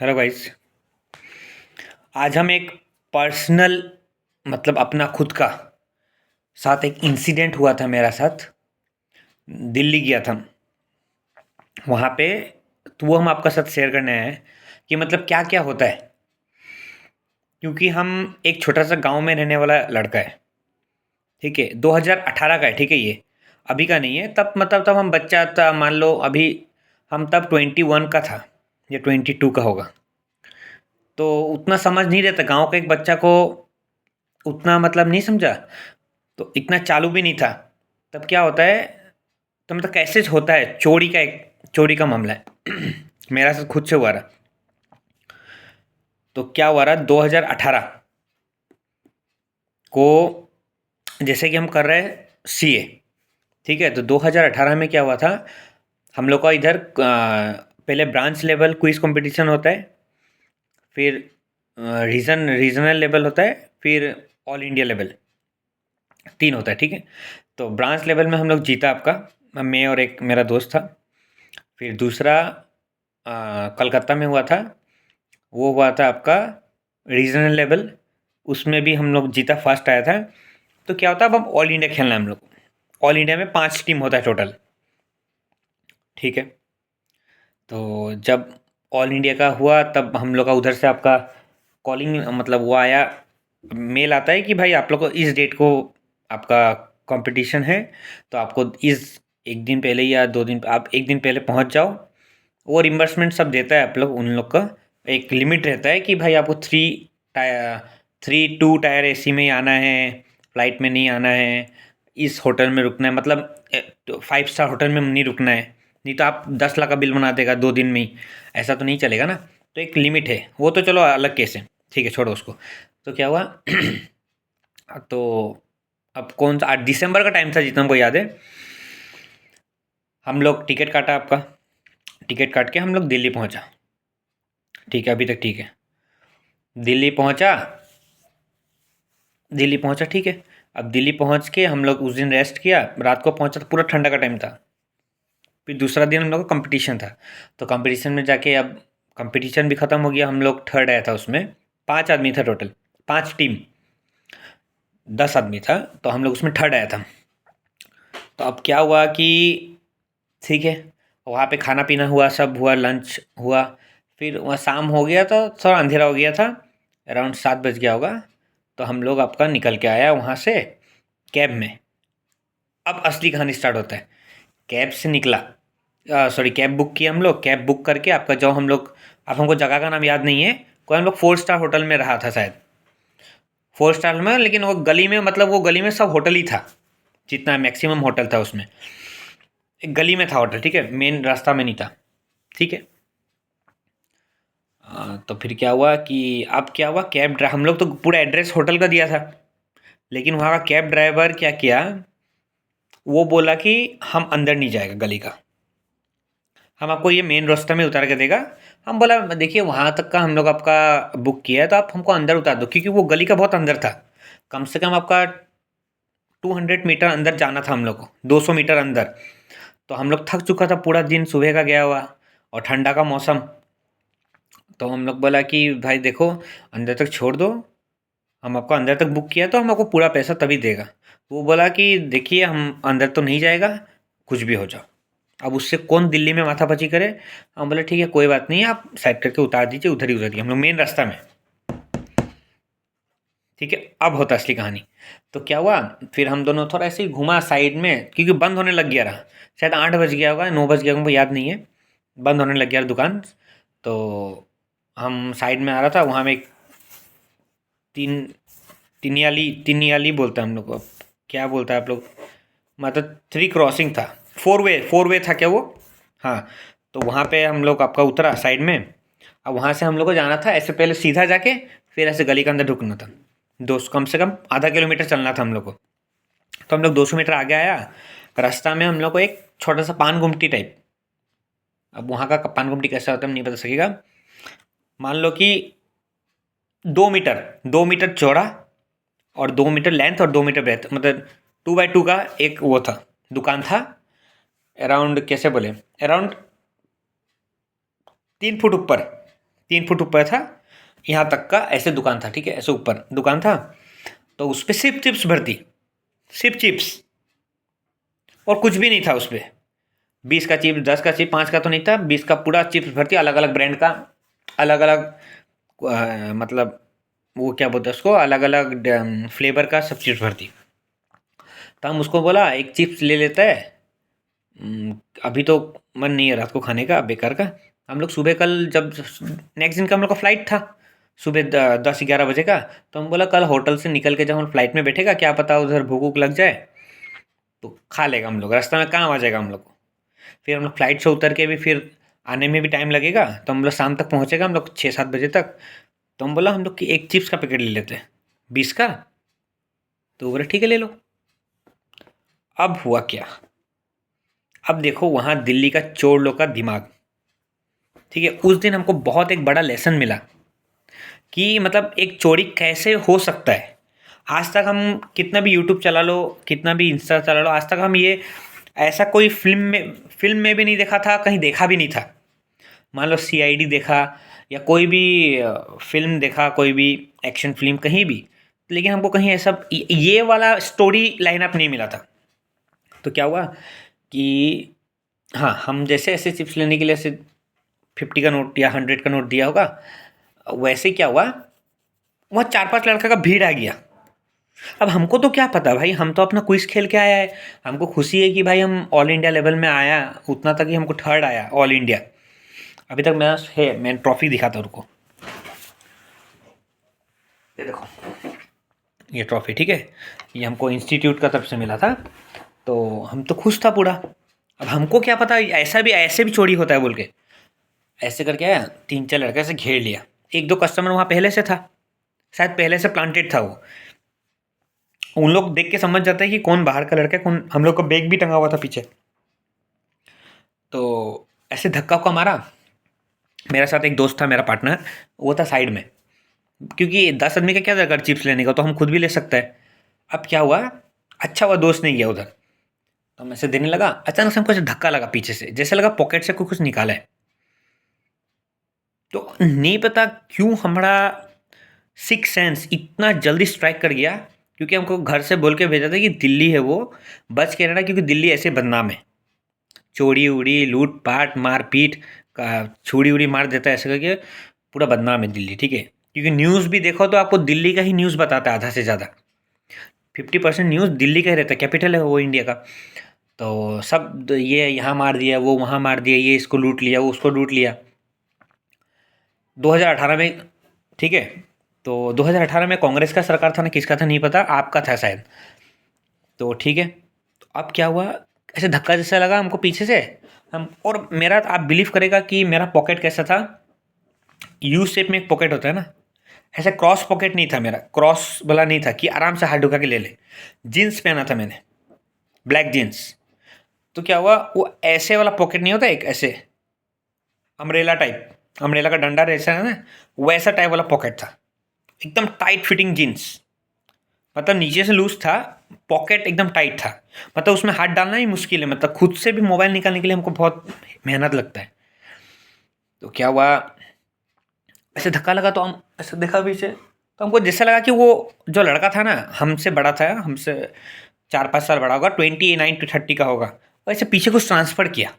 Hello guys. आज हम एक पर्सनल मतलब अपना खुद का साथ एक इंसिडेंट हुआ था मेरा साथ। दिल्ली गया था वहाँ पे। तो वो हम आपका साथ शेयर करने आए हैं कि मतलब क्या क्या होता है, क्योंकि हम एक छोटा सा गांव में रहने वाला लड़का है। ठीक है, 2018 का है। ठीक है, ये अभी का नहीं है। तब मतलब तब हम बच्चा था, मान लो अभी हम तब 21 का था या 22 का होगा। तो उतना समझ नहीं रहता गांव के एक बच्चा को, उतना मतलब नहीं समझा, तो इतना चालू भी नहीं था। तब क्या होता है, तो मतलब कैसे होता है, चोरी का मामला है। मेरा साथ खुद से हुआ रहा। तो क्या हुआ रहा, 2018 को जैसे कि हम कर रहे हैं सीए। ठीक है, तो 2018 में क्या हुआ था, हम लोग का इधर पहले ब्रांच लेवल क्विज कंपटीशन होता है, फिर रीजनल लेवल होता है, फिर ऑल इंडिया लेवल, तीन होता है। ठीक है, तो ब्रांच लेवल में हम लोग जीता आपका, मैं और एक मेरा दोस्त था। फिर दूसरा कलकत्ता में हुआ था, वो हुआ था आपका रीजनल लेवल। उसमें भी हम लोग जीता, फर्स्ट आया था। तो क्या होता है, अब हम ऑल इंडिया खेलना है हम लोग। ऑल इंडिया में 5 टीम होता है टोटल। ठीक है, तो जब ऑल इंडिया का हुआ तब हम लोग का उधर से आपका कॉलिंग मतलब वो आया, मेल आता है कि भाई आप लोग को इस डेट को आपका कंपटीशन है। तो आपको इस एक दिन पहले या 2 दिन, आप एक दिन पहले पहुंच जाओ। वो रिम्बर्समेंट सब देता है आप लोग, उन लोग का एक लिमिट रहता है कि भाई आपको टायर 2 टायर एसी में ही आना है, फ्लाइट में नहीं आना है, इस होटल में रुकना है, मतलब 5 स्टार होटल में नहीं रुकना है। नहीं तो आप 10 लाख का बिल बना देगा 2 दिन में ही, ऐसा तो नहीं चलेगा ना। तो एक लिमिट है, वो तो चलो अलग केस है। ठीक है, छोड़ो उसको। तो क्या हुआ, तो अब कौन सा 8 दिसंबर का टाइम था जितना हमको याद है। हम लोग टिकट काटा आपका, टिकट काट के हम लोग दिल्ली पहुंचा। ठीक है, अभी तक ठीक है। दिल्ली पहुंचा, दिल्ली पहुंचा। ठीक है, अब दिल्ली पहुंच के हम लोग उस दिन रेस्ट किया। रात को पहुंचा तो पूरा ठंडा का टाइम था। फिर दूसरा दिन हम लोग का कंपटीशन था। तो कंपटीशन में जाके अब कंपटीशन भी ख़त्म हो गया, हम लोग थर्ड आया था उसमें। 5 आदमी था टोटल, 5 टीम, 10 आदमी था। तो हम लोग उसमें थर्ड आया था। तो अब क्या हुआ कि ठीक है, वहाँ पे खाना पीना हुआ, सब हुआ, लंच हुआ। फिर वहाँ शाम हो गया तो थोड़ा अंधेरा हो गया था, अराउंड 7 बज गया होगा। तो हम लोग आपका निकल के आया वहाँ से कैब में। अब असली कहानी स्टार्ट होता है। कैब से निकला, सॉरी कैब बुक किया हम लोग। कैब बुक करके आपका जो हम लोग, अब हमको जगह का नाम याद नहीं है, कोई हम लोग 4 स्टार होटल में रहा था शायद, 4 स्टार में। लेकिन वो गली में, मतलब वो गली में सब होटल ही था, जितना मैक्सिमम होटल था उसमें एक गली में था होटल। ठीक है, मेन रास्ता में नहीं था। ठीक है, तो फिर क्या हुआ कि अब क्या हुआ, हम लोग तो पूरा एड्रेस होटल का दिया था। लेकिन वहाँ का कैब ड्राइवर क्या किया, वो बोला कि हम अंदर नहीं जाएगा गली का, हम आपको ये मेन रास्ते में उतार के देगा। हम बोला देखिए वहाँ तक का हम लोग आपका बुक किया है, तो आप हमको अंदर उतार दो, क्योंकि वो गली का बहुत अंदर था। कम से कम आपका 200 मीटर अंदर जाना था हम लोग को, 200 मीटर अंदर। तो हम लोग थक चुका था, पूरा दिन सुबह का गया हुआ और ठंडा का मौसम। तो हम लोग बोला कि भाई देखो, अंदर तक छोड़ दो, हम आपको अंदर तक बुक किया तो हम आपको पूरा पैसा तभी देगा। वो बोला कि देखिए हम अंदर तो नहीं जाएगा, कुछ भी हो जाओ। अब उससे कौन दिल्ली में माथापच्ची करे। हम बोले ठीक है कोई बात नहीं, आप साइड करके उतार दीजिए, उधर ही उतरिए, हम लोग मेन रास्ता में। ठीक है, अब होता असली कहानी। तो क्या हुआ, फिर हम दोनों थोड़ा ऐसे ही घुमा साइड में, क्योंकि बंद होने लग गया रहा। शायद 8 बज गया होगा, 9 बज गया होगा, मुझे याद नहीं है। बंद होने लग गया दुकान। तो हम साइड में आ रहा था, वहाँ में एक तीन तिनियाली बोलते हैं हम लोग को, क्या बोलता है आप लोग, मतलब 3 क्रॉसिंग था, फोर वे था क्या वो। हाँ, तो वहाँ पे हम लोग आपका उतरा साइड में। अब वहाँ से हम लोग को जाना था ऐसे, पहले सीधा जाके फिर ऐसे गली के अंदर ढुकना था। कम से कम आधा किलोमीटर चलना था हम लोग को। तो हम लोग 200 मीटर आगे आया, रास्ता में हम लोग को एक छोटा सा पान गुमटी टाइप। अब वहाँ का पान गुमटी कैसा होता है नहीं बता सकेगा। मान लो कि 2 मीटर, 2 मीटर चौड़ा और 2 मीटर लेंथ और 2 मीटर ब्रेथ, मतलब 2 बाई 2 का एक वो था, दुकान था। अराउंड कैसे बोले, अराउंड 3 फुट ऊपर, 3 फुट ऊपर था, यहाँ तक का ऐसे दुकान था, ठीक है, ऐसे ऊपर दुकान था। तो उस पर सिर्फ चिप्स भरती, सिर्फ चिप्स, और कुछ भी नहीं था उस पर। 20 का चिप्स, 10 का चिप्स, 5 का तो नहीं था, 20 का पूरा चिप्स भरती, अलग अलग ब्रांड का, अलग अलग मतलब वो क्या बोलते हैं उसको, अलग अलग फ्लेवर का सब चिप्स भरती। तो हम उसको बोला एक चिप्स ले लेता है, अभी तो मन नहीं है रात को खाने का, बेकार का। हम लोग सुबह कल जब नेक्स्ट दिन का हम लोग का फ्लाइट था, सुबह 10-11 बजे का, तो हम बोला कल होटल से निकल के जब हम फ्लाइट में बैठेगा, क्या पता उधर भूख वूख लग जाए तो खा लेगा हम लोग, रास्ते में काम आ जाएगा हम लोग को। फिर हम लोग फ्लाइट से उतर के भी फिर आने में भी टाइम लगेगा, तो हम लोग शाम तक पहुँचेगा हम लोग 6-7 बजे तक। तो हम बोला हम लोग कि एक चिप्स का पैकेट ले लेते हैं 20 का। तो बोले ठीक है ले लो। अब हुआ क्या, अब देखो वहाँ दिल्ली का चोर लोग का दिमाग, ठीक है। उस दिन हमको बहुत एक बड़ा लेसन मिला कि मतलब एक चोरी कैसे हो सकता है। आज तक हम कितना भी यूट्यूब चला लो, कितना भी इंस्टा चला लो, आज तक हम ये ऐसा कोई फिल्म में भी नहीं देखा था, कहीं देखा भी नहीं था। मान लो सीआईडी देखा या कोई भी फिल्म देखा, कोई भी एक्शन फिल्म कहीं भी, लेकिन हमको कहीं ऐसा ये वाला स्टोरी लाइनअप नहीं मिला था। तो क्या हुआ कि हाँ, हम जैसे ऐसे चिप्स लेने के लिए ऐसे 50 का नोट या 100 का नोट दिया होगा, वैसे ही क्या हुआ, वहाँ 4-5 लड़का का भीड़ आ गया। अब हमको तो क्या पता भाई, हम तो अपना क्विज खेल के आया है, हमको खुशी है कि भाई हम ऑल इंडिया लेवल में आया, उतना तक ही हमको थर्ड आया ऑल इंडिया। अभी तक मेरा है, मैं ट्रॉफी दिखाता हूँ रुको, ये देखो ये ट्रॉफी, ठीक है, ये हमको इंस्टीट्यूट का तरफ से मिला था। तो हम तो खुश था पूरा। अब हमको क्या पता ऐसे भी चोरी होता है बोल के, ऐसे करके आया, 3-4 लड़के से घेर लिया। 1-2 कस्टमर वहाँ पहले से था, शायद पहले से प्लांटेड था वो। उन लोग देख के समझ जाते हैं कि कौन बाहर का लड़का है, कौन। हम लोग का बैग भी टंगा हुआ था पीछे। तो ऐसे धक्का उक्का मारा, मेरे साथ एक दोस्त था, मेरा पार्टनर, वो था साइड में, क्योंकि 10 आदमी का क्या दरकार चिप्स लेने का, तो हम खुद भी ले सकते हैं। अब क्या हुआ, अच्छा हुआ दोस्त नहीं गया उधर। तो मैं ऐसे देने लगा, अचानक से हमको ऐसे धक्का लगा पीछे से, जैसे लगा पॉकेट से कोई कुछ निकाला है। तो नहीं पता क्यों हमारा सिक्स सेंस इतना जल्दी स्ट्राइक कर गया, क्योंकि हमको घर से बोल के भेजा था कि दिल्ली है वो, बच के रहना, क्योंकि दिल्ली ऐसे बदनाम है, चोरी उड़ी, लूट पाट, मार पीट का, छुरी उड़ी मार देता है, ऐसे करके पूरा बदनाम है दिल्ली, ठीक है। क्योंकि न्यूज़ भी देखो तो आपको दिल्ली का ही न्यूज़ बताता है आधा से ज़्यादा, 50% न्यूज़ दिल्ली का ही रहता है, कैपिटल है वो इंडिया का। तो सब ये यहाँ मार दिया, वो वहाँ मार दिया, ये इसको लूट लिया, वो उसको लूट लिया। 2018 में, ठीक है, तो 2018 में कांग्रेस का सरकार था ना, किसका था नहीं पता, आपका था शायद। तो ठीक है, तो अब क्या हुआ, ऐसे धक्का जैसा लगा हमको पीछे से, हम, और मेरा, आप बिलीव करेगा कि मेरा पॉकेट कैसा था, यू शेप में एक पॉकेट होता है ना, ऐसा क्रॉस पॉकेट नहीं था मेरा, क्रॉस वाला नहीं था कि आराम से हाथ ढुका के ले ले। जीन्स पहना था मैंने, ब्लैक जीन्स। तो क्या हुआ, वो ऐसे वाला पॉकेट नहीं होता, एक ऐसे अम्ब्रेला टाइप, अम्ब्रेला का डंडा ऐसा है ना, वैसा टाइप वाला पॉकेट था, एकदम टाइट फिटिंग जीन्स, मतलब नीचे से लूज था, पॉकेट एकदम टाइट था, मतलब उसमें हाथ डालना ही मुश्किल है, मतलब खुद से भी मोबाइल निकालने के लिए हमको बहुत मेहनत लगता है। तो क्या हुआ, ऐसे धक्का लगा तो हम ऐसे देखा पीछे, तो हमको जैसा लगा कि वो जो लड़का था ना, हमसे बड़ा था, हमसे 4-5 साल बड़ा होगा, 29 to 30 का होगा, और ऐसे पीछे कुछ ट्रांसफ़र किया,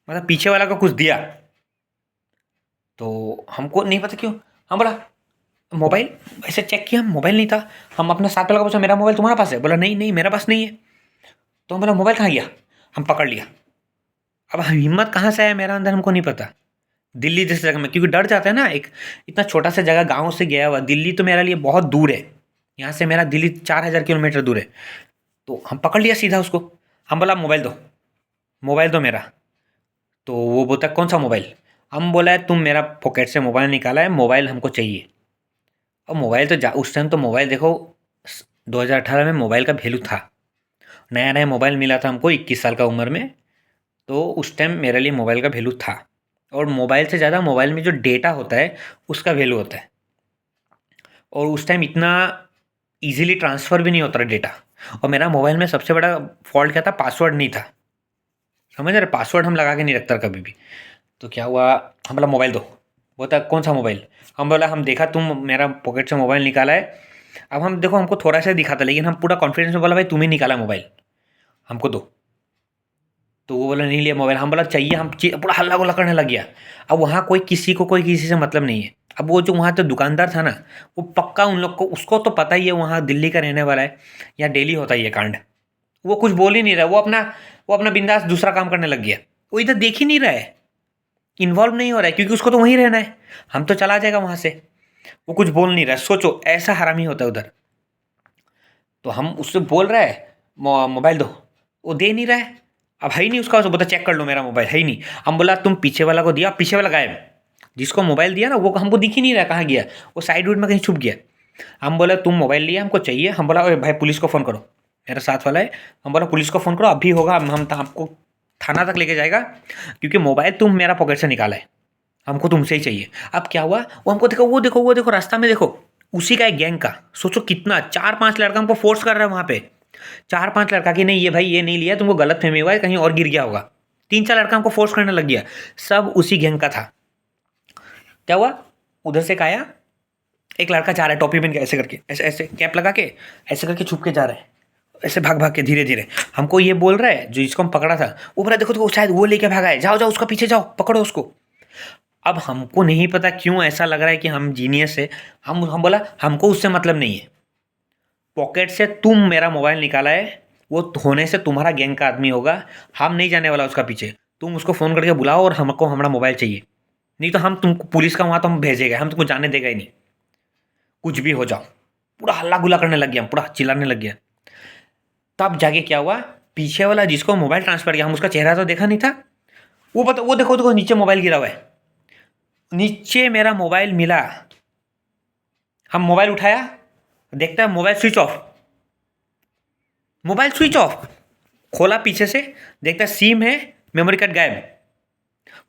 मतलब पीछे वाला को कुछ दिया। तो हमको नहीं पता क्यों, हम बोला मोबाइल, ऐसे चेक किया, मोबाइल नहीं था। हम अपना साथ वाला को पूछा, मेरा मोबाइल तुम्हारा पास है? बोला नहीं नहीं मेरा पास नहीं है। तो हम बोला मोबाइल कहाँ गया? हम पकड़ लिया। अब हिम्मत कहाँ से आया मेरा अंदर हमको नहीं पता। दिल्ली जैसे जगह में, क्योंकि डर जाता है ना, एक इतना छोटा सा जगह, गाँव से गया हुआ, दिल्ली तो मेरे लिए बहुत दूर है, यहाँ से मेरा दिल्ली 4000 किलोमीटर दूर है। तो हम पकड़ लिया सीधा उसको, हम बोला मोबाइल दो मेरा। तो वो बोलता कौन सा मोबाइल? हम बोला है तुम मेरा पॉकेट से मोबाइल निकाला है, मोबाइल हमको चाहिए। और मोबाइल तो उस टाइम तो मोबाइल देखो, 2018 में मोबाइल का वैल्यू था, नया नया मोबाइल मिला था हमको 21 साल का उम्र में। तो उस टाइम मेरे लिए मोबाइल का वैल्यू था, और मोबाइल से ज़्यादा मोबाइल में जो डेटा होता है उसका वैल्यू होता है। और उस टाइम इतना इजीली ट्रांसफ़र भी नहीं होता था डेटा। और मेरा मोबाइल में सबसे बड़ा फॉल्ट क्या था, पासवर्ड नहीं था, समझ रहे? पासवर्ड हम लगा के नहीं रखता कभी भी। तो क्या हुआ, हम बोला मोबाइल दो। बोलता कौन सा मोबाइल? हम बोला हम देखा तुम मेरा पॉकेट से मोबाइल निकाला है। अब हम देखो हमको थोड़ा सा दिखा था, लेकिन हम पूरा कॉन्फिडेंस में बोला भाई तुम ही निकाला मोबाइल, हमको दो। तो वो बोला नहीं लिया मोबाइल। हम बोला चाहिए, हम पूरा हल्ला गुल्ला करने लग गया। अब वहाँ कोई किसी से मतलब नहीं है। अब वो जो वहाँ तो दुकानदार था ना, वो पक्का उन लोग को, उसको तो पता ही है वहाँ दिल्ली का रहने वाला है, यहाँ डेली होता है ये कांड। वो कुछ बोल ही नहीं रहा, वो अपना बिंदास दूसरा काम करने लग गया। वो इधर देख ही नहीं रहा है, इन्वॉल्व नहीं हो रहा है, क्योंकि उसको तो वहीं रहना है। हम तो चला जाएगा वहाँ से। वो कुछ बोल नहीं रहा है। सोचो ऐसा हरामी होता है उधर। तो हम उससे बोल रहे हैं मोबाइल दो, वो दे नहीं रहा है। अब है ही नहीं उसका, बोलता चेक कर लो मेरा मोबाइल है ही नहीं। हम बोला तुम पीछे वाला को दिया, पीछे वाला गायब। जिसको मोबाइल दिया ना वो हमको दिख ही नहीं रहा कहाँ गया, वो साइड वूड में कहीं छुप गया। हम बोला तुम मोबाइल लिया, हमको चाहिए। हम बोला भाई पुलिस को फ़ोन करो, मेरा साथ वाला है। हम बोला पुलिस को फ़ोन करो, अभी होगा, हम तो आपको थाना तक लेके जाएगा, क्योंकि मोबाइल तुम मेरा पॉकेट से निकाला है, हमको तुमसे ही चाहिए। अब क्या हुआ, वो हमको देखो, वो देखो रास्ता में देखो, उसी का एक गैंग का। सोचो कितना, 4-5 लड़का हमको फोर्स कर रहा है वहाँ पे। 4-5 लड़का कि नहीं ये भाई ये नहीं लिया, तुमको गलत फहमी हुआ है, कहीं और गिर गया होगा। 3-4 लड़का हमको फोर्स करने लग गया। सब उसी गैंग का था। क्या हुआ, उधर से आया एक लड़का, जा रहा है टोपी पहन के, ऐसे करके, ऐसे ऐसे कैप लगा के, ऐसे करके छुप के जा रहा है, ऐसे भाग भाग के धीरे धीरे। हमको ये बोल रहा है जो जिसको हम पकड़ा था, वो बोला देखो तो शायद वो लेके भागा है, जाओ जाओ उसका पीछे जाओ, पकड़ो उसको। अब हमको नहीं पता क्यों ऐसा लग रहा है कि हम जीनियस है। हम बोला हमको उससे मतलब नहीं है, पॉकेट से तुम मेरा मोबाइल निकाला है, वो होने से तुम्हारा गैंग का आदमी होगा, हम नहीं जाने वाला उसका पीछे। तुम उसको फ़ोन करके बुलाओ और हमको हमारा मोबाइल चाहिए, नहीं तो हम तुमको पुलिस का वहाँ तो हम भेजेगा, हम तुमको जाने देगा ही नहीं, कुछ भी हो जाओ। पूरा हल्ला गुल्ला करने लग गया, हम पूरा चिल्लाने लग गया। तब जाके क्या हुआ, पीछे वाला जिसको मोबाइल ट्रांसफर किया, हम उसका चेहरा तो देखा नहीं था। वो देखो देखो नीचे मोबाइल गिरा हुआ है, नीचे मेरा मोबाइल मिला। हम मोबाइल उठाया, देखता है mobile switch off, mobile switch off. खोला पीछे से, देखता है सिम है, मेमोरी कार्ड गायब।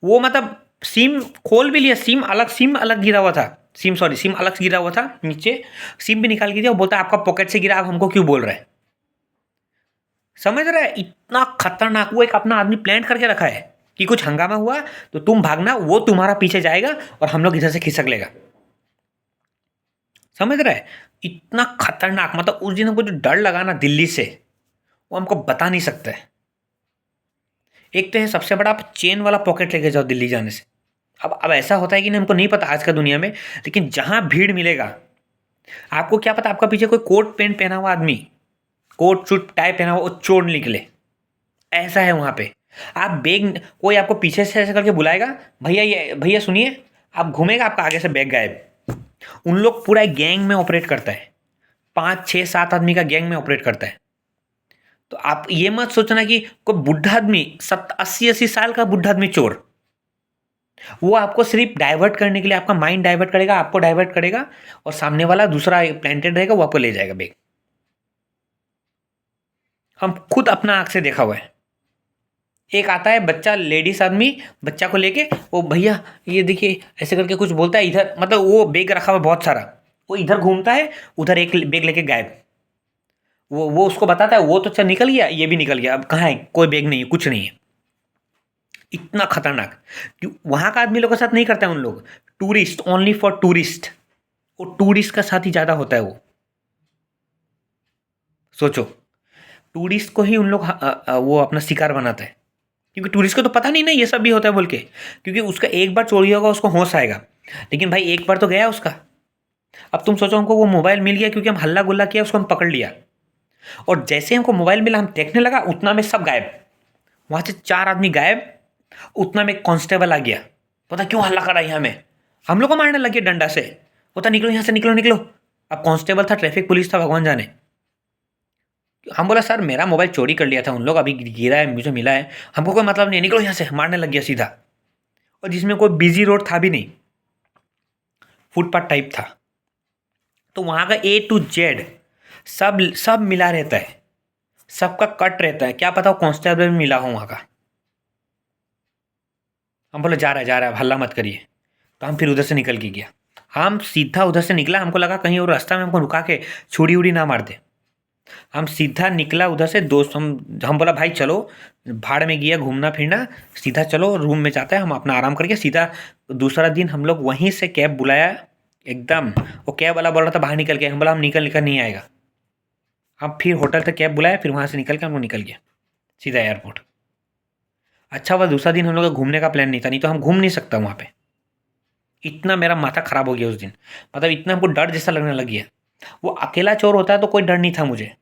वो मतलब सिम खोल भी लिया, सिम अलग गिरा हुआ था, सिम अलग गिरा हुआ था नीचे, सिम भी निकाल के दिया। वो बोलता है आपका पॉकेट से गिरा, आप हमको क्यों बोल रहे हैं? समझ रहा है, इतना खतरनाक। वो एक अपना आदमी प्लान करके रखा है कि कुछ हंगामा हुआ तो तुम भागना, वो तुम्हारा पीछे जाएगा और हम लोग इधर से खिसक लेगा। समझ रहा है, इतना खतरनाक। मतलब उस दिन हमको जो डर लगा ना दिल्ली से, वो हमको बता नहीं सकता है। एक तो है सबसे बड़ा, आप चेन वाला पॉकेट लेके जाओ दिल्ली जाने से। अब ऐसा होता है कि नहीं हमको नहीं पता आज का दुनिया में, लेकिन जहां भीड़ मिलेगा, आपको क्या पता आपका पीछे कोई कोट पैंट पहना हुआ आदमी, कोट सूट टाई पहना हुआ, वो चोर निकले। ऐसा है वहाँ पे। आप बैग, कोई आपको पीछे से ऐसे करके बुलाएगा, भैया ये भैया सुनिए, आप घूमेगा, आपका आगे से बैग गायब। उन लोग पूरा एक गैंग में ऑपरेट करता है, 5-6-7 आदमी का गैंग में ऑपरेट करता है। तो आप ये मत सोचना कि कोई बुढ़ा आदमी, 80-80 साल का बुढ़ा आदमी चोर, वो आपको सिर्फ डाइवर्ट करने के लिए, आपका माइंड डाइवर्ट करेगा, आपको डाइवर्ट करेगा, और सामने वाला दूसरा प्लांटेड रहेगा, वो आपको ले जाएगा बैग। हम खुद अपना आंख से देखा हुआ है। एक आता है बच्चा, लेडीज आदमी, बच्चा को लेके, वो भैया ये देखिए ऐसे करके कुछ बोलता है, इधर मतलब वो बैग रखा हुआ बहुत सारा, वो इधर घूमता है, उधर एक बैग लेके गायब। वो उसको बताता है, वो तो चल निकल गया, ये भी निकल गया, अब कहाँ है, कोई बैग नहीं है, कुछ नहीं है। इतना खतरनाक। क्यों वहाँ का आदमी लोग के साथ नहीं करता है उन लोग, टूरिस्ट, ओनली फॉर टूरिस्ट। वो टूरिस्ट का साथ ही ज़्यादा होता है वो। सोचो, टूरिस्ट को ही उन लोग वो अपना शिकार बनाता है, क्योंकि टूरिस्ट को तो पता नहीं ना ये सब भी होता है बोल के, क्योंकि उसका एक बार चोरी होगा उसको होश आएगा, लेकिन भाई एक बार तो गया उसका। अब तुम सोचो हमको वो मोबाइल मिल गया क्योंकि हम हल्ला गुल्ला किया, उसको हम पकड़ लिया, और जैसे हमको मोबाइल मिला, हम देखने लगा, उतना में सब गायब। वहाँ से 4 आदमी गायब, उतना में कांस्टेबल आ गया, पता क्यों हल्ला करा यहाँ में, हम लोग को मारने लगे डंडा से, पता निकलो यहाँ से, निकलो निकलो। अब कांस्टेबल था, ट्रैफिक पुलिस था, भगवान जाने। हम बोला सर मेरा मोबाइल चोरी कर लिया था उन लोग, अभी गिरा है, मुझे मिला है, हमको कोई मतलब नहीं है, निकलो यहाँ से। मारने लग गया सीधा, और जिसमें कोई बिजी रोड था भी नहीं, फुटपाथ टाइप था। तो वहाँ का A to Z सब सब मिला रहता है, सबका कट रहता है, क्या पता वो कांस्टेबल में मिला हो वहाँ का। हम बोले जा रहा है, हल्ला मत करिए। तो हम फिर उधर से निकल के गया, हम सीधा उधर से निकला, हमको लगा कहीं और रास्ता में हमको रुका के छुरी उड़ी ना मार दे। हम सीधा निकला उधर से, दोस्त हम बोला भाई चलो, भाड़ में गया घूमना फिरना, सीधा चलो रूम में जाता है, हम अपना आराम करके सीधा दूसरा दिन हम लोग वहीं से कैब बुलाया एकदम। वो कैब वाला बोल रहा था बाहर निकल के, हम बोला हम निकल निकल नहीं आएगा। हम फिर होटल तक कैब बुलाया, फिर वहाँ से निकल के हम लोग निकल गया सीधा एयरपोर्ट। अच्छा हुआ दूसरा दिन हम लोग का घूमने का प्लान नहीं था, नहीं तो हम घूम नहीं सकता वहाँ पे। इतना मेरा माथा खराब हो गया उस दिन, मतलब इतना हमको डर जैसा लगने लग गया। वो अकेला चोर होता है तो कोई डर नहीं था मुझे,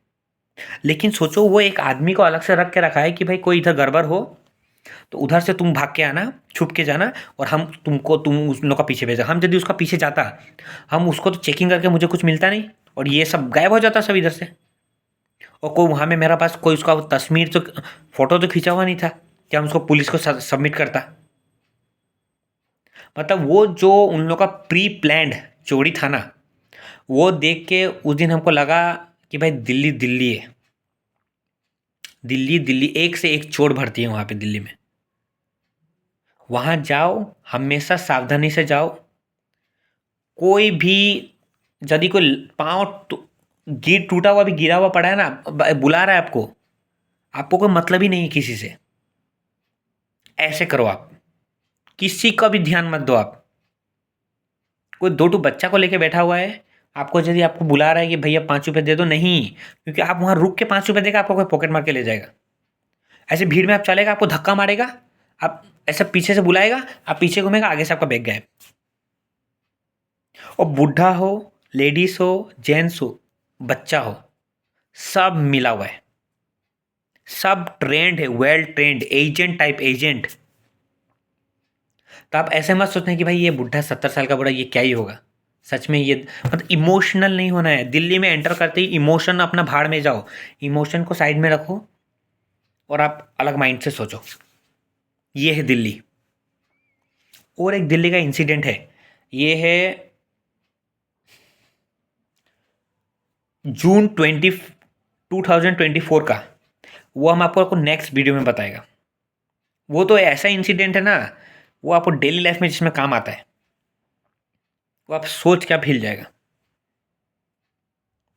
लेकिन सोचो वो एक आदमी को अलग से रख के रखा है कि भाई कोई इधर गड़बड़ हो तो उधर से तुम भाग के आना, छुप के जाना, और तुम उस लोग का पीछे भेजा। हम यदि उसका पीछे जाता, हम उसको तो चेकिंग करके मुझे कुछ मिलता नहीं, और ये सब गायब हो जाता सब इधर से। और कोई वहाँ में मेरा पास कोई उसका तस्वीर तो, फोटो तो खींचा हुआ नहीं था कि हम उसको पुलिस को सबमिट करता। मतलब वो जो उन लोग का प्री प्लान्ड चोरी था ना, वो देख के उस दिन हमको लगा कि भाई दिल्ली दिल्ली है, दिल्ली दिल्ली, एक से एक चोर भरती है वहाँ पे दिल्ली में। वहाँ जाओ, हमेशा सावधानी से जाओ। कोई भी यदि कोई पाँव गिर टूटा हुआ भी गिरा हुआ पड़ा है ना, बुला रहा है आपको, आपको कोई मतलब ही नहीं है किसी से, ऐसे करो आप। किसी का भी ध्यान मत दो आप। कोई दो टू बच्चा को लेके बैठा हुआ है, आपको यदि आपको बुला रहा है कि भैया 5 रुपये दे दो, नहीं, क्योंकि आप वहाँ रुक के 5 रुपये देगा, आपको कोई पॉकेट मार के ले जाएगा। ऐसे भीड़ में आप चलेगा, आपको धक्का मारेगा, आप ऐसा पीछे से बुलाएगा, आप पीछे घूमेगा, आगे से आपका बैग गायब। और बूढ़ा हो, लेडीज हो, जेंट्स हो, बच्चा हो, सब मिला हुआ है, सब ट्रेंड है, well trained agent type agent. तो आप ऐसे मत सोचना कि भाई ये बुढ़ा 70 साल का बुढ़ा ये क्या ही होगा। सच में ये मतलब इमोशनल नहीं होना है। दिल्ली में एंटर करते ही इमोशन अपना भाड़ में जाओ, इमोशन को साइड में रखो और आप अलग माइंड से सोचो। ये है दिल्ली। और एक दिल्ली का इंसिडेंट है, ये है जून 2024 का। वो हम आपको नेक्स्ट वीडियो में बताएगा। वो तो ऐसा इंसिडेंट है ना, वो आपको डेली लाइफ में जिसमें काम आता है, वो आप सोच के आप हिल जाएगा।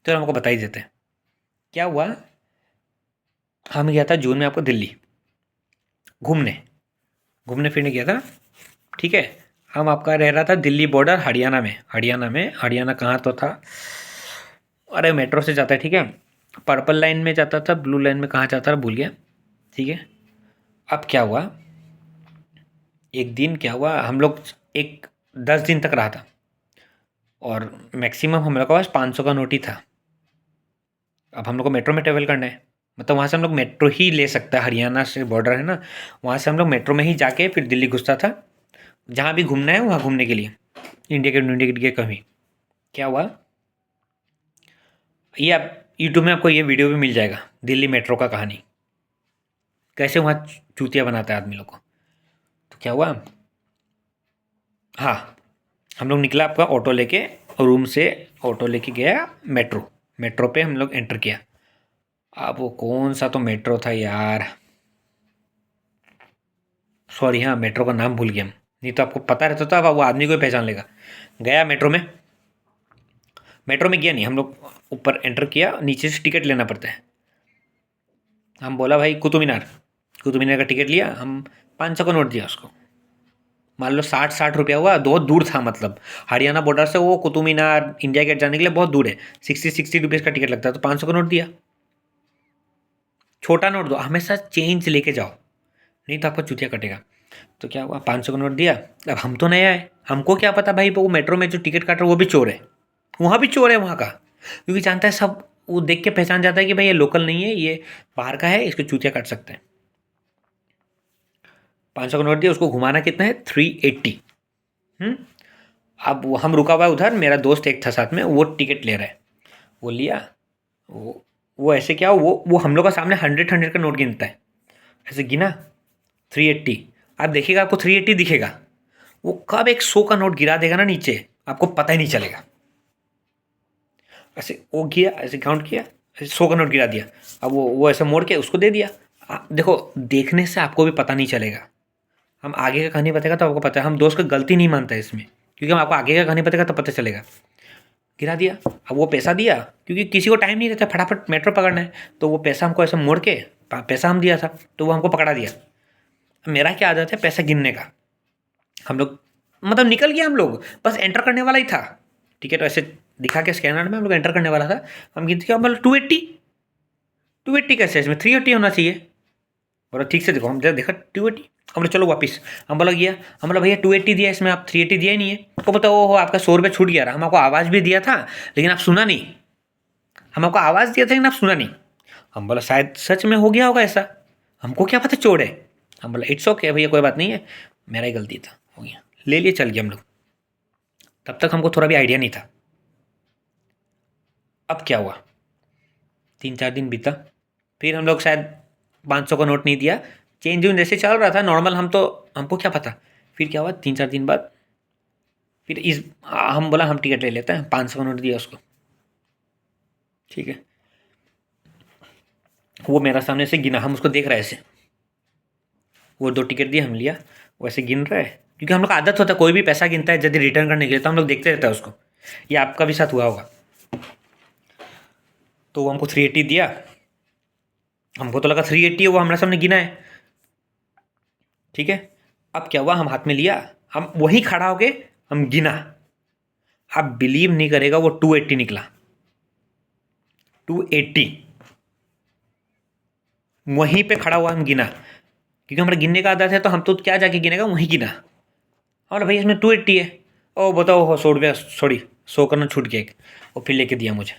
तो हमको बता ही देते हैं क्या हुआ। हम गया था जून में आपको दिल्ली घूमने फिरने गया था, ठीक है। हम आपका रह रहा था दिल्ली बॉर्डर हरियाणा में। हरियाणा कहाँ तो था, अरे मेट्रो से जाता है, ठीक है, पर्पल लाइन में जाता था, ब्लू लाइन में कहाँ जाता था भूल गया, ठीक है। अब क्या हुआ, एक दिन क्या हुआ, हम लोग एक 10 दिन तक रहा था, और मैक्सिमम हम लोग के पास 500 का नोट ही था। अब हम लोग को मेट्रो में ट्रेवल करना है, मतलब वहाँ से हम लोग मेट्रो ही ले सकता है, हरियाणा से बॉर्डर है ना, वहाँ से हम लोग मेट्रो में ही जाके फिर दिल्ली घुसता था, जहाँ भी घूमना है वहाँ घूमने के लिए, इंडिया गेट के कहीं। क्या हुआ, ये आप यूट्यूब में आपको ये वीडियो भी मिल जाएगा, दिल्ली मेट्रो का कहानी, कैसे वहाँ चूतिया बनाता है आदमी लोग को। तो क्या हुआ, हाँ, हम लोग निकला आपका ऑटो लेके, रूम से ऑटो लेके गया मेट्रो पे हम लोग एंटर किया। अब वो कौन सा तो मेट्रो था यार, सॉरी, हाँ मेट्रो का नाम भूल गया हम, नहीं तो आपको पता रहता तो अब वो आदमी को ही पहचान लेगा। गया मेट्रो में गया नहीं, हम लोग ऊपर एंटर किया, नीचे से टिकट लेना पड़ता है। हम बोला भाई कुतुब मीनार का टिकट लिया, हम 500 का नोट दिया उसको। मान लो 60 रुपया हुआ, बहुत दूर था, मतलब हरियाणा बॉर्डर से वो कुतुब मीनार इंडिया गेट जाने के लिए बहुत दूर है, 60 रुपीज़ का टिकट लगता है, तो 500 का नोट दिया। छोटा नोट दो, हमेशा चेंज लेके जाओ, नहीं तो आपका चूतिया कटेगा। तो क्या हुआ, 500 का नोट दिया। अब हम तो नया है, हमको क्या पता भाई वो मेट्रो में जो टिकट काट रहा है वो भी चोर है, वहाँ भी चोर है वहाँ का, क्योंकि जानता है सब, वो देख के पहचान जाता है कि भाई ये लोकल नहीं है, ये बाहर का है, इसको चूतिया काट सकते हैं। 500 का नोट दिया, उसको घुमाना कितना है, 380। अब हम रुका हुआ उधर, मेरा दोस्त एक था साथ में, वो टिकट ले रहा है, वो लिया, वो ऐसे क्या, वो हम लोग का सामने 100 का नोट गिनता है, ऐसे गिना 380। आप देखिएगा आपको 380 दिखेगा, वो कब एक 100 का नोट गिरा देगा ना नीचे, आपको पता ही नहीं चलेगा। ऐसे वो किया, ऐसे काउंट किया, ऐसे 100 का नोट गिरा दिया। अब वो ऐसे मोड़ के उसको दे दिया। देखो देखने से आपको भी पता नहीं चलेगा, हम आगे का कहानी बताएगा तो आपको पता है, हम दोस्त का गलती नहीं मानते इसमें, क्योंकि हम आपको आगे का कहानी बताएगा तो पता चलेगा। गिरा दिया। अब वो पैसा दिया, क्योंकि किसी को टाइम नहीं रहता, फटाफट मेट्रो पकड़ना है, तो वो पैसा हमको ऐसे मोड़ के, पैसा हम दिया था तो वो हमको पकड़ा दिया। मेरा क्या आदत है पैसा गिनने का, हम लोग मतलब निकल गया, हम लोग बस एंटर करने वाला ही था, टिकट ऐसे दिखा के स्कैनर में हम लोग एंटर करने वाला था। हम गिनते क्या मतलब 280 कैसे, इसमें 380 होना चाहिए। बोला ठीक से देखो, हम जब देखा 280, हम बोला चलो वापस। हम बोला गया, हम बोला भैया 280 दिया, इसमें आप 380 दिया ही नहीं है। तो पता वो आपका 100 रुपये छूट गया रहा, हम आपको आवाज़ भी दिया था लेकिन आप सुना नहीं, हम आपको आवाज़ दिया था लेकिन आप सुना नहीं। हम बोला शायद सच में हो गया होगा ऐसा, हमको क्या पता चोर है। हम बोला इट्स ओके भैया, कोई बात नहीं है, मेरा ही गलती था, हो गया, ले लिए, चल गए हम लोग। तब तक हमको थोड़ा भी आइडिया नहीं था। अब क्या हुआ, 3-4 दिन बीता, फिर हम लोग शायद 500 का नोट नहीं दिया, चेंज वेंज जैसे चल रहा था नॉर्मल, हम तो हमको क्या पता। फिर क्या हुआ 3-4 दिन बाद, फिर इस हम बोला हम टिकट ले लेते हैं, 500 का नोट दिया उसको, ठीक है। वो मेरा सामने से गिना, हम उसको देख रहे ऐसे, वो 2 टिकट दिए, हम लिया, वो ऐसे गिन रहा है, क्योंकि हम लोग का आदत होता है कोई भी पैसा गिनता है यदि रिटर्न करने के लिए तो हम लोग देखते रहते हैं उसको, ये आपका भी साथ हुआ होगा। तो वो हमको 380 दिया, हमको तो लगा 380 है, वो हमारे सामने गिना है, ठीक है। अब क्या हुआ, हम हाथ में लिया, हम वहीं खड़ा हो गए, हम गिना, आप बिलीव नहीं करेगा वो 280 निकला, 280 वहीं पे खड़ा हुआ हम गिना, क्योंकि हमारा गिनने का आदत है, तो हम तो क्या जाके गिनेगा, वहीं गिना। और भाई इसमें 280 है, ओ बताओ हो 100 रुपया, सॉरी 100 करना छूट गया एक, और फिर लेके दिया मुझे।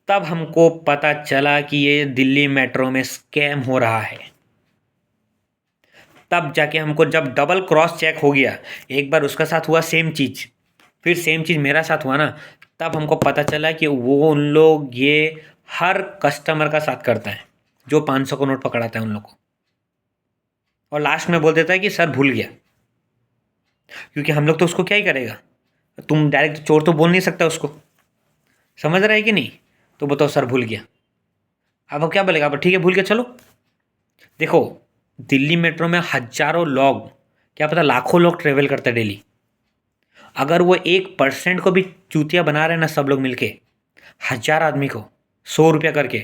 तब हमको पता चला कि ये दिल्ली मेट्रो में स्कैम हो रहा है। तब जाके हमको जब डबल क्रॉस चेक हो गया, एक बार उसका साथ हुआ सेम चीज़, फिर सेम चीज़ मेरा साथ हुआ ना, तब हमको पता चला कि वो उन लोग ये हर कस्टमर का साथ करता है जो 500 का नोट पकड़ाता है उन लोग को, और लास्ट में बोल देता है कि सर भूल गया, क्योंकि हम लोग तो उसको क्या ही करेगा, तुम डायरेक्ट चोर तो बोल नहीं सकता उसको, समझ रहा है कि नहीं। तो बताओ सर भूल गया, अब क्या बोलेगा, अब ठीक है भूल गया चलो। देखो दिल्ली मेट्रो में हजारों लोग, क्या पता लाखों लोग ट्रेवल करते हैं डेली, अगर वो 1% को भी चूतिया बना रहे हैं ना सब लोग मिलके, 1000 आदमी को 100 रुपया करके,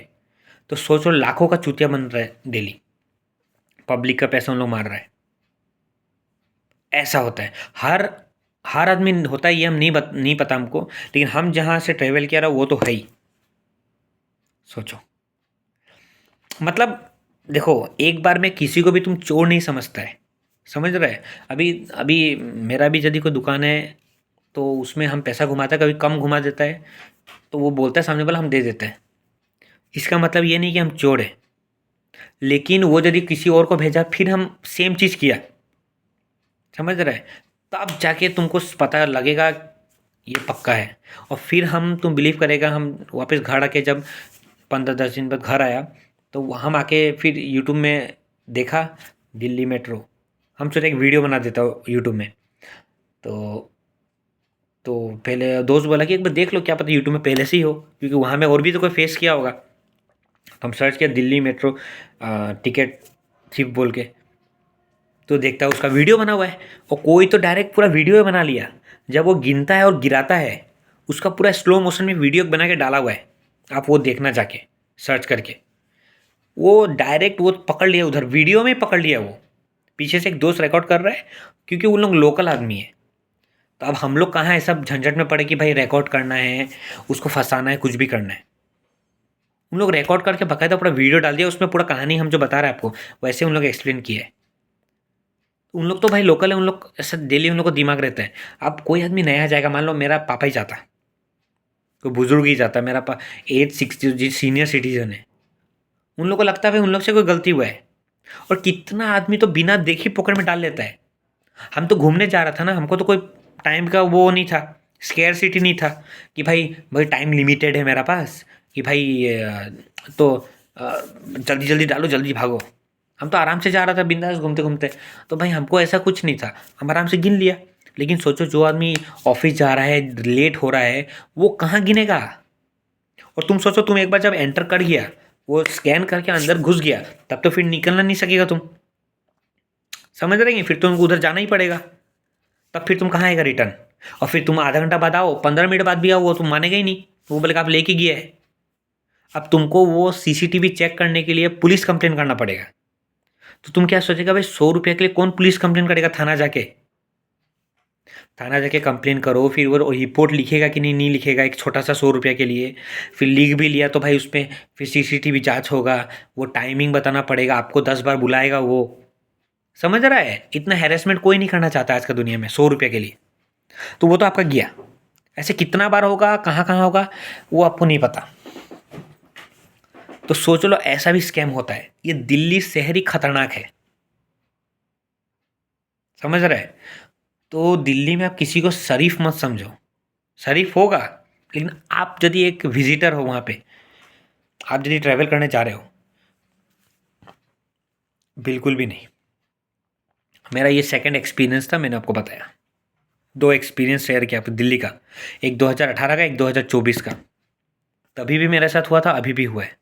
तो सोचो लाखों का चूतिया बन रहा है डेली, पब्लिक का पैसा उन लोग मार रहा है। ऐसा होता है, हर हर आदमी होता है, ये हम नहीं पता हमको, लेकिन हम जहाँ से ट्रेवल किया रहा वो तो है ही। सोचो मतलब देखो, एक बार में किसी को भी तुम चोर नहीं समझता है, समझ रहे हैं। अभी अभी मेरा भी यदि कोई दुकान है तो उसमें हम पैसा घुमाता है, कभी कम घुमा देता है तो वो बोलता है सामने वाला, हम दे देते हैं, इसका मतलब ये नहीं कि हम चोर हैं। लेकिन वो यदि किसी और को भेजा फिर हम सेम चीज़ किया, समझ रहे हैं, तब जाके तुमको पता लगेगा ये पक्का है। और फिर तुम बिलीव करेगा, हम वापस घर आके जब 15-10 दिन बाद घर आया, तो हम आके फिर यूट्यूब में देखा दिल्ली मेट्रो, हम सोचे एक वीडियो बना देता हूँ यूट्यूब में। तो तो पहले दोस्त बोला कि एक बार देख लो, क्या पता यूट्यूब में पहले से ही हो, क्योंकि वहाँ में और भी तो कोई फेस किया होगा। तो हम सर्च किया दिल्ली मेट्रो टिकट थिफ बोल के, तो देखता है उसका वीडियो बना हुआ है, और कोई तो डायरेक्ट पूरा वीडियो बना लिया, जब वो गिनता है और गिराता है उसका पूरा स्लो मोशन में वीडियो बना के डाला हुआ है, आप वो देखना जाके सर्च करके। वो डायरेक्ट वो पकड़ लिया, उधर वीडियो में पकड़ लिया, वो पीछे से एक दोस्त रिकॉर्ड कर रहा है, क्योंकि वो लोग लोकल आदमी है। तो अब हम लोग कहाँ है सब झंझट में पड़े कि भाई रिकॉर्ड करना है, उसको फंसाना है, कुछ भी करना है। उन लोग रिकॉर्ड करके बकायदा पूरा वीडियो डाल दिया, उसमें पूरा कहानी हम जो बता रहे हैं आपको वैसे उन लोग एक्सप्लेन किया है। उन लोग तो भाई लोकल है, उन लोग ऐसा डेली उन लोग को दिमाग रहता है। अब कोई आदमी नया जाएगा, मान लो मेरा पापा ही जाता, कोई बुजुर्ग ही जाता, मेरा 8-6 जी सीनियर सिटीजन है, उन लोग को लगता है भाई उन लोग से कोई गलती हुआ है। और कितना आदमी तो बिना देखे पॉकेट में डाल लेता है। हम तो घूमने जा रहा था ना, हमको तो कोई टाइम का वो नहीं था, स्केयरसिटी नहीं था कि भाई टाइम लिमिटेड है मेरा पास, कि भाई तो जल्दी जल्दी डालो जल्दी भागो। हम तो आराम से जा रहा था बिंदास घूमते घूमते, तो भाई हमको ऐसा कुछ नहीं था, हम आराम से गिन लिया। लेकिन सोचो जो आदमी ऑफिस जा रहा है, लेट हो रहा है, वो कहाँ गिनेगा। और तुम सोचो, तुम एक बार जब एंटर कर गया, वो स्कैन करके अंदर घुस गया, तब तो फिर निकलना नहीं सकेगा तुम, समझ रहे हैं, फिर तुमको उधर जाना ही पड़ेगा, तब फिर तुम कहाँ आएगा रिटर्न। और फिर तुम आधा घंटा बाद आओ, 15 मिनट बाद भी आओ, वो तुम मानेगा ही नहीं, वो बोलेगा आप लेके गया है। अब तुमको वो सीसीटीवी चेक करने के लिए पुलिस कंप्लेन करना पड़ेगा। तो तुम क्या सोचेगा भाई, 100 रुपये के लिए कौन पुलिस कंप्लेन करेगा? थाना जाके कंप्लेन करो, फिर वो रिपोर्ट लिखेगा कि नहीं लिखेगा, एक छोटा सा 100 रुपये के लिए। फिर लिख भी लिया तो भाई उस पर फिर सीसीटीवी जांच होगा, वो टाइमिंग बताना पड़ेगा, आपको 10 बार बुलाएगा वो। समझ रहा है? इतना हैरेसमेंट कोई नहीं करना चाहता आज का दुनिया में 100 रुपये के लिए। तो वो तो आपका गया। ऐसे कितना बार होगा, कहाँ कहाँ होगा, वो आपको नहीं पता। तो सोच लो, ऐसा भी स्कैम होता है। ये दिल्ली शहर ही खतरनाक है, समझ रहे हैं? तो दिल्ली में आप किसी को शरीफ मत समझो। शरीफ होगा, लेकिन आप यदि एक विजिटर हो वहाँ पे, आप यदि ट्रैवल करने जा रहे हो, बिल्कुल भी नहीं। मेरा ये सेकंड एक्सपीरियंस था, मैंने आपको बताया। 2 एक्सपीरियंस शेयर किया आपको दिल्ली का, एक 2018 का, एक 2024 का। तभी भी मेरे साथ हुआ था, अभी भी हुआ है।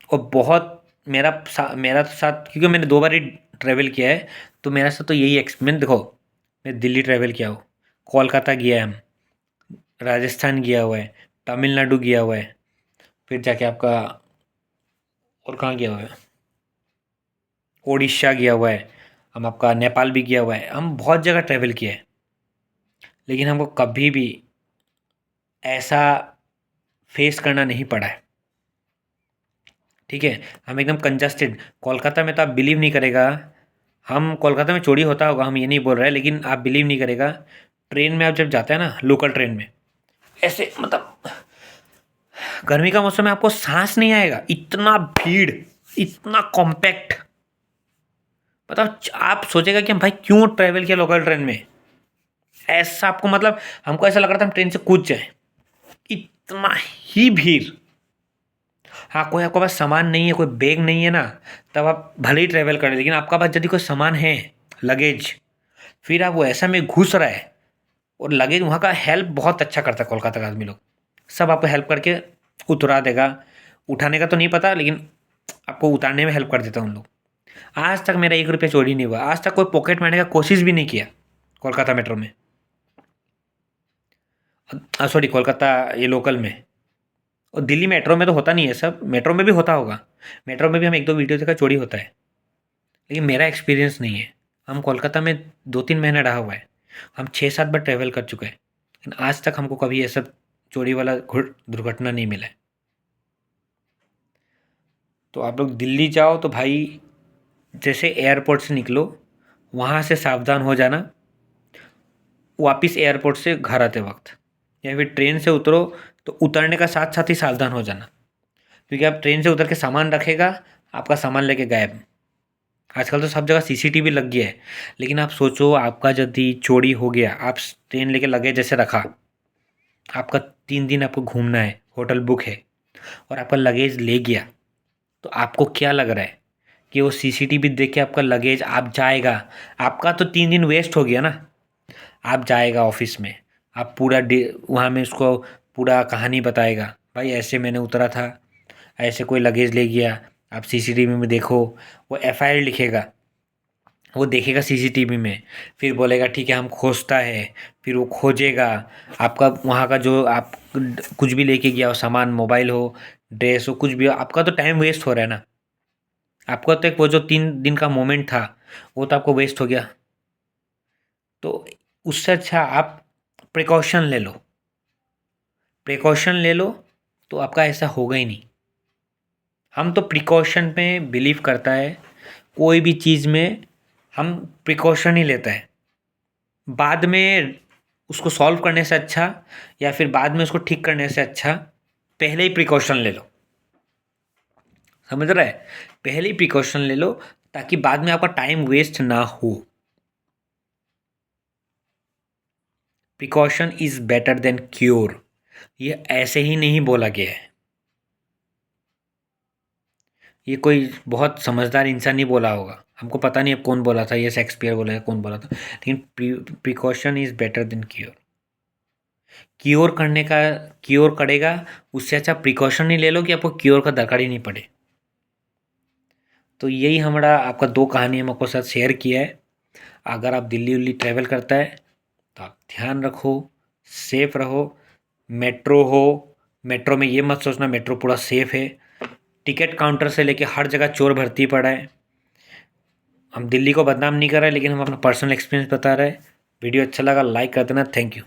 और बहुत मेरा साथ, क्योंकि मैंने 2 बार ही ट्रैवल किया है, तो मेरा साथ तो यही एक्सपीरियंस। देखो, मैं दिल्ली ट्रैवल किया हूँ, कोलकाता गया है, हम राजस्थान गया हुआ है, तमिलनाडु गया हुआ है, फिर जाके आपका और कहाँ गया हुआ है, उड़ीसा गया हुआ है, हम आपका नेपाल भी गया हुआ है। हम बहुत जगह ट्रैवल किया है, लेकिन हमको कभी भी ऐसा फेस करना नहीं पड़ा है। ठीक है, हम एकदम कंजस्टेड। कोलकाता में तो आप बिलीव नहीं करेगा, हम कोलकाता में चोरी होता होगा, हम ये नहीं बोल रहे हैं, लेकिन आप बिलीव नहीं करेगा, ट्रेन में आप जब जाते हैं ना, लोकल ट्रेन में, ऐसे मतलब गर्मी का मौसम में आपको सांस नहीं आएगा, इतना भीड़, इतना कॉम्पैक्ट। मतलब आप सोचेगा कि हम भाई क्यों ट्रैवल किया लोकल ट्रेन में, ऐसा आपको मतलब हमको ऐसा लग रहा था हम ट्रेन से कूद जाए, इतना ही भीड़। हाँ, कोई आपके पास सामान नहीं है, कोई बैग नहीं है ना, तब आप भले ही ट्रैवल करें, लेकिन आपका पास यदि कोई सामान है, लगेज, फिर आप वो ऐसा में घुस रहा है। और लगेज वहाँ का हेल्प बहुत अच्छा करता है, कोलकाता का आदमी लोग सब आपको हेल्प करके उतरा देगा। उठाने का तो नहीं पता, लेकिन आपको उतारने में हेल्प कर देता है उन लोग। आज तक मेरा 1 रुपया चोरी नहीं हुआ, आज तक कोई पॉकेट मारने का कोशिश भी नहीं किया कोलकाता मेट्रो में, सॉरी कोलकाता ये लोकल में। और दिल्ली मेट्रो में तो होता नहीं है सब, मेट्रो में भी होता होगा, मेट्रो में भी हम 1-2 वीडियो देखा चोरी होता है, लेकिन मेरा एक्सपीरियंस नहीं है। हम कोलकाता में 2-3 महीने रहा हुआ है, हम 6-7 बार ट्रैवल कर चुके हैं, लेकिन आज तक हमको कभी ऐसा चोरी वाला दुर्घटना नहीं मिला है। तो आप लोग दिल्ली जाओ तो भाई जैसे एयरपोर्ट से निकलो, वहाँ से सावधान हो जाना, वापस एयरपोर्ट से घर आते वक्त, या फिर ट्रेन से उतरो तो उतरने का साथ साथ ही सावधान हो जाना, क्योंकि आप ट्रेन से उतर के सामान रखेगा, आपका सामान लेके गायब। आजकल तो सब जगह सीसीटीवी लग गया है, लेकिन आप सोचो, आपका यदि चोरी हो गया, आप ट्रेन लेके लगे जैसे रखा, आपका 3 दिन आपको घूमना है, होटल बुक है, और आपका लगेज ले गया, तो आपको क्या लग रहा है कि वो सीसीटीवी देख के आपका लगेज आप जाएगा? आपका तो 3 दिन वेस्ट हो गया ना। आप जाएगा ऑफिस में, आप पूरा डे वहाँ में उसको पूरा कहानी बताएगा, भाई ऐसे मैंने उतरा था, ऐसे कोई लगेज ले गया, आप सीसीटीवी में देखो। वो एफआईआर लिखेगा, वो देखेगा सीसीटीवी में, फिर बोलेगा ठीक है हम खोजता है, फिर वो खोजेगा आपका वहाँ का जो आप कुछ भी लेके गया हो सामान, मोबाइल हो, ड्रेस हो, कुछ भी हो, आपका तो टाइम वेस्ट हो रहा है ना। आपका तो एक वो जो 3 दिन का मोमेंट था, वो तो आपको वेस्ट हो गया। तो उससे अच्छा आप प्रिकॉशन ले लो, प्रिकॉशन ले लो, तो आपका ऐसा होगा ही नहीं। हम तो प्रिकॉशन पे बिलीव करता है, कोई भी चीज़ में हम प्रिकॉशन ही लेता है। बाद में उसको सॉल्व करने से अच्छा, या फिर बाद में उसको ठीक करने से अच्छा, पहले ही प्रिकॉशन ले लो। समझ रहा है? पहले ही प्रिकॉशन ले लो, ताकि बाद में आपका टाइम वेस्ट ना हो। Precaution is better than cure, ये ऐसे ही नहीं बोला गया है, ये कोई बहुत समझदार इंसान नहीं बोला होगा, हमको पता नहीं अब कौन बोला था, ये शेक्सपियर बोला है, कौन बोला था, लेकिन precaution is better than cure. Cure करने का, क्योर करेगा उससे अच्छा प्रिकॉशन ही ले लो कि आपको क्योर का दरकार ही नहीं पड़े। तो यही हमारा आपका 2 कहानी हम आपको साथ शेयर किया है। अगर आप दिल्ली उल्ली ट्रैवल करता है तो आप ध्यान रखो, सेफ रहो। मेट्रो में ये मत सोचना मेट्रो पूरा सेफ है। टिकट काउंटर से लेके हर जगह चोर भर्ती पड़ा है। हम दिल्ली को बदनाम नहीं कर रहे, लेकिन हम अपना पर्सनल एक्सपीरियंस बता रहे हैं। वीडियो अच्छा लगा लाइक कर देना। Thank you.